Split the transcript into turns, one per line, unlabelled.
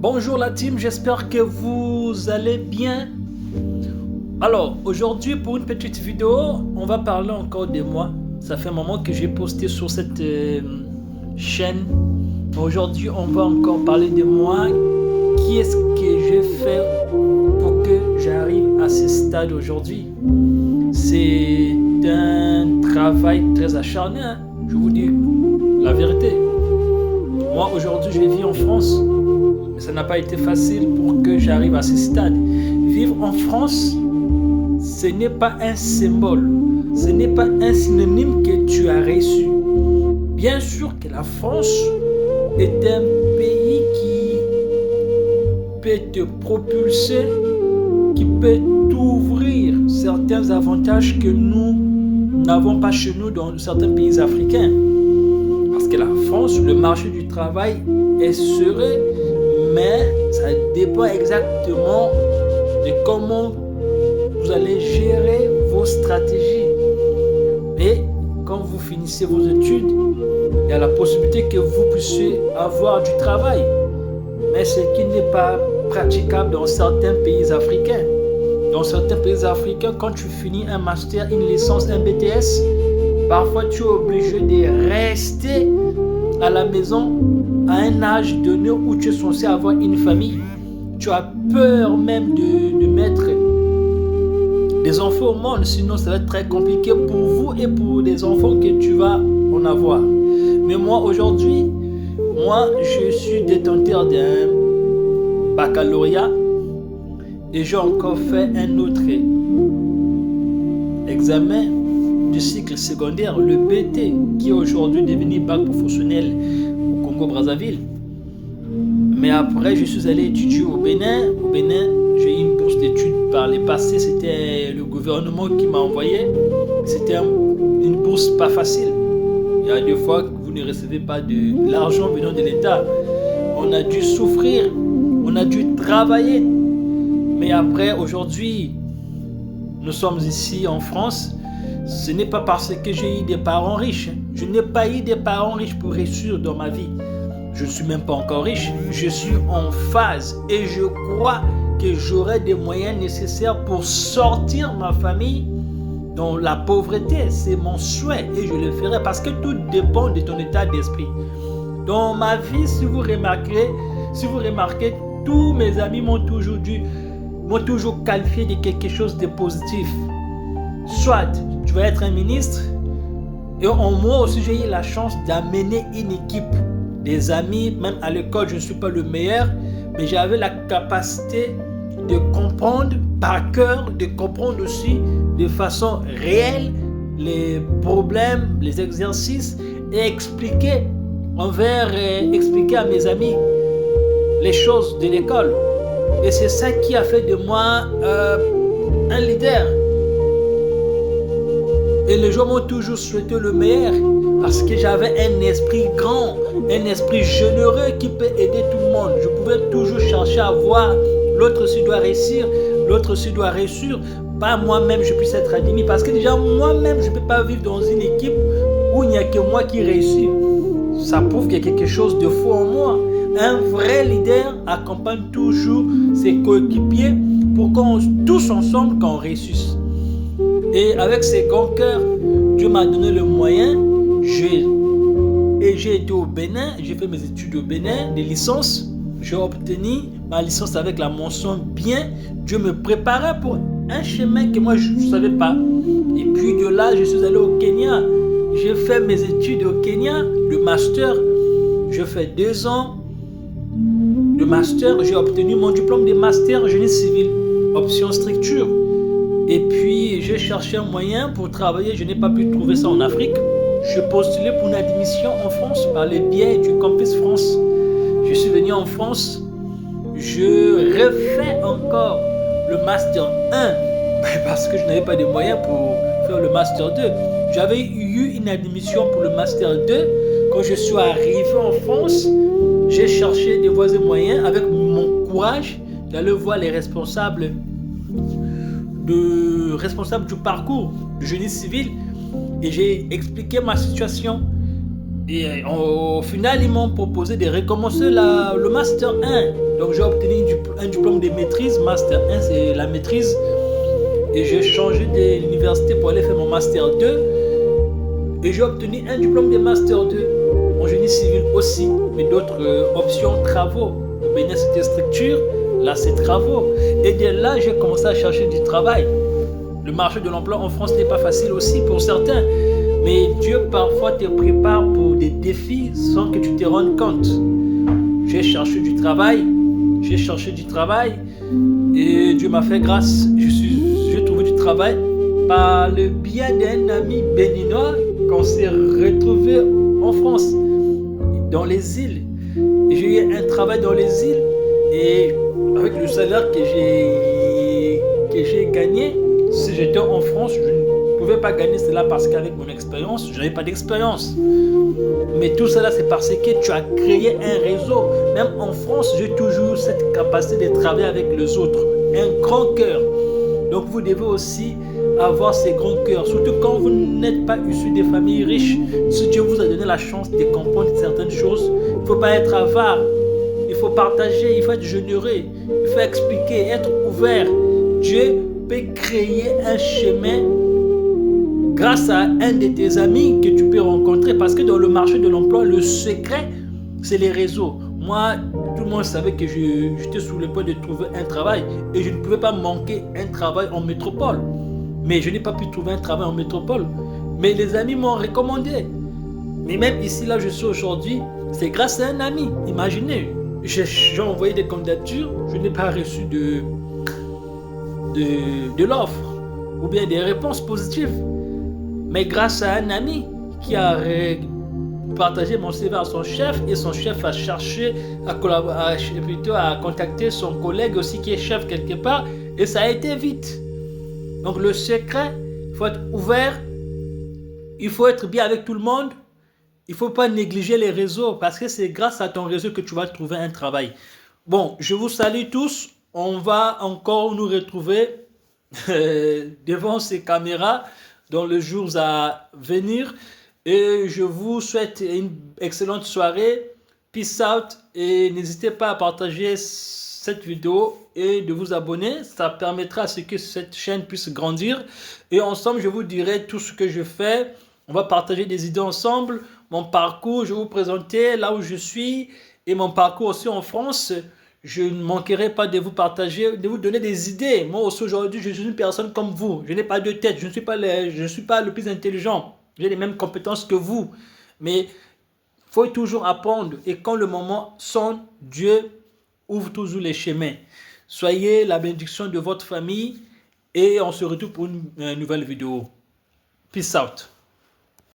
Bonjour la team, j'espère que vous allez bien. Alors, aujourd'hui pour une petite vidéo, on va parler encore de moi. Ça fait un moment que j'ai posté sur cette chaîne. Aujourd'hui, on va encore parler de moi. Qui est-ce que j'ai fait pour que j'arrive à ce stade aujourd'hui? C'est un travail très acharné, hein? Je vous dis la vérité. Moi, aujourd'hui, je vis en France. Mais ça n'a pas été facile pour que j'arrive à ce stade. Vivre en France, ce n'est pas un symbole. Ce n'est pas un synonyme que tu as réussi. Bien sûr que la France est un pays qui peut te propulser, qui peut t'ouvrir certains avantages que nous n'avons pas chez nous dans certains pays africains. Parce que la France, le marché du travail est serein, mais ça dépend exactement de comment vous allez gérer vos stratégies. Et quand vous finissez vos études, il y a la possibilité que vous puissiez avoir du travail. Mais ce qui n'est pas praticable dans certains pays africains. Dans certains pays africains, quand tu finis un master, une licence, un BTS, parfois tu es obligé de rester à la maison à un âge donné où tu es censé avoir une famille. Tu as peur même de mettre des enfants au monde, sinon ça va être très compliqué pour vous et pour les enfants que tu vas en avoir. Mais moi aujourd'hui, je suis détenteur d'un baccalauréat et j'ai encore fait un autre examen du cycle secondaire, le BT, qui est aujourd'hui devenu bac professionnel au Congo-Brazzaville. Mais après, je suis allé étudier au Bénin. Au Bénin, j'ai eu une bourse d'études par le passé. C'était le gouvernement qui m'a envoyé. C'était une bourse pas facile. Il y a des fois que vous ne recevez pas de l'argent venant de l'État. On a dû souffrir, on a dû travailler. Mais après, aujourd'hui, nous sommes ici en France. Ce n'est pas parce que j'ai eu des parents riches. Je n'ai pas eu des parents riches pour réussir dans ma vie. Je ne suis même pas encore riche. Je suis en phase et je crois que j'aurai des moyens nécessaires pour sortir ma famille dans la pauvreté. C'est mon souhait et je le ferai parce que tout dépend de ton état d'esprit. Dans ma vie, si vous remarquez, tous mes amis m'ont toujours qualifié de quelque chose de positif. Soit tu vas être un ministre, et moi aussi j'ai eu la chance d'amener une équipe, des amis, même à l'école je ne suis pas le meilleur, mais j'avais la capacité de comprendre par cœur, de comprendre aussi de façon réelle les problèmes, les exercices et expliquer à mes amis les choses de l'école. Et c'est ça qui a fait de moi un leader. Et les gens m'ont toujours souhaité le meilleur parce que j'avais un esprit grand, un esprit généreux qui peut aider tout le monde. Je pouvais toujours chercher à voir l'autre s'il doit réussir, l'autre s'il doit réussir. Pas moi-même je puisse être admis parce que déjà moi-même je ne peux pas vivre dans une équipe où il n'y a que moi qui réussit. Ça prouve qu'il y a quelque chose de faux en moi. Un vrai leader accompagne toujours ses coéquipiers pour qu'on tous ensemble qu'on réussisse. Et avec ces grands cœurs, Dieu m'a donné le moyen. J'ai été au Bénin, j'ai fait mes études au Bénin, des licences. J'ai obtenu ma licence avec la mention bien. Dieu me préparait pour un chemin que moi je ne savais pas. Et puis de là, je suis allé au Kenya. J'ai fait mes études au Kenya, le master. J'ai fait 2 ans de master. J'ai obtenu mon diplôme de master génie civil, option structure. Et puis, j'ai cherché un moyen pour travailler. Je n'ai pas pu trouver ça en Afrique. Je postulais pour une admission en France par le biais du Campus France. Je suis venu en France. Je refais encore le Master 1 parce que je n'avais pas de moyens pour faire le Master 2. J'avais eu une admission pour le Master 2. Quand je suis arrivé en France, j'ai cherché des voies et moyens avec mon courage d'aller voir les responsables du parcours du génie civil et j'ai expliqué ma situation. Et au final, ils m'ont proposé de recommencer le Master 1. Donc j'ai obtenu un diplôme de maîtrise, Master 1, c'est la maîtrise. Et j'ai changé de l'université pour aller faire mon Master 2. Et j'ai obtenu un diplôme de Master 2 en génie civil aussi, mais d'autres options, travaux. Maintenant c'était structure, là c'est travaux. Et dès là, j'ai commencé à chercher du travail. Le marché de l'emploi en France n'est pas facile aussi pour certains. Mais Dieu parfois te prépare pour des défis sans que tu te rendes compte. J'ai cherché du travail et Dieu m'a fait grâce. J'ai trouvé du travail par le biais d'un ami béninois qu'on s'est retrouvé en France, dans les îles. J'ai eu un travail dans les îles et avec le salaire que j'ai gagné, si j'étais en France, je ne pouvais pas gagner cela parce qu'avec mon expérience, je n'avais pas d'expérience. Mais tout cela, c'est parce que tu as créé un réseau. Même en France, j'ai toujours cette capacité de travailler avec les autres. Un grand cœur. Donc vous devez aussi avoir ces grands cœurs. Surtout quand vous n'êtes pas issu des familles riches. Si Dieu vous a donné la chance de comprendre certaines choses, il ne faut pas être avare. Il faut partager, il faut être généreux. Il faut expliquer, être ouvert. Dieu peut créer un chemin grâce à un de tes amis que tu peux rencontrer, parce que dans le marché de l'emploi, le secret, c'est les réseaux. Moi, tout le monde savait que j'étais sur le point de trouver un travail et je ne pouvais pas manquer un travail en métropole. Mais je n'ai pas pu trouver un travail en métropole. Mais les amis m'ont recommandé. Mais même ici, là, je suis aujourd'hui, c'est grâce à un ami. Imaginez, j'ai envoyé des candidatures, je n'ai pas reçu de l'offre ou bien des réponses positives. Mais grâce à un ami qui a partagé mon CV à son chef et son chef a cherché à contacter son collègue aussi qui est chef quelque part et ça a été vite. Donc le secret, il faut être ouvert, il faut être bien avec tout le monde, il ne faut pas négliger les réseaux parce que c'est grâce à ton réseau que tu vas trouver un travail. Bon, je vous salue tous, on va encore nous retrouver devant ces caméras dans les jours à venir et je vous souhaite une excellente soirée. Peace out et n'hésitez pas à partager cette vidéo et de vous abonner, ça permettra à ce que cette chaîne puisse grandir et ensemble je vous dirai tout ce que je fais, on va partager des idées ensemble, mon parcours, je vais vous présenter là où je suis et mon parcours aussi en France. Je ne manquerai pas de vous partager, de vous donner des idées. Moi aussi aujourd'hui, je suis une personne comme vous. Je n'ai pas de tête, je ne suis pas le plus intelligent. J'ai les mêmes compétences que vous. Mais il faut toujours apprendre. Et quand le moment sonne, Dieu ouvre toujours les chemins. Soyez la bénédiction de votre famille et on se retrouve pour une nouvelle vidéo. Peace out.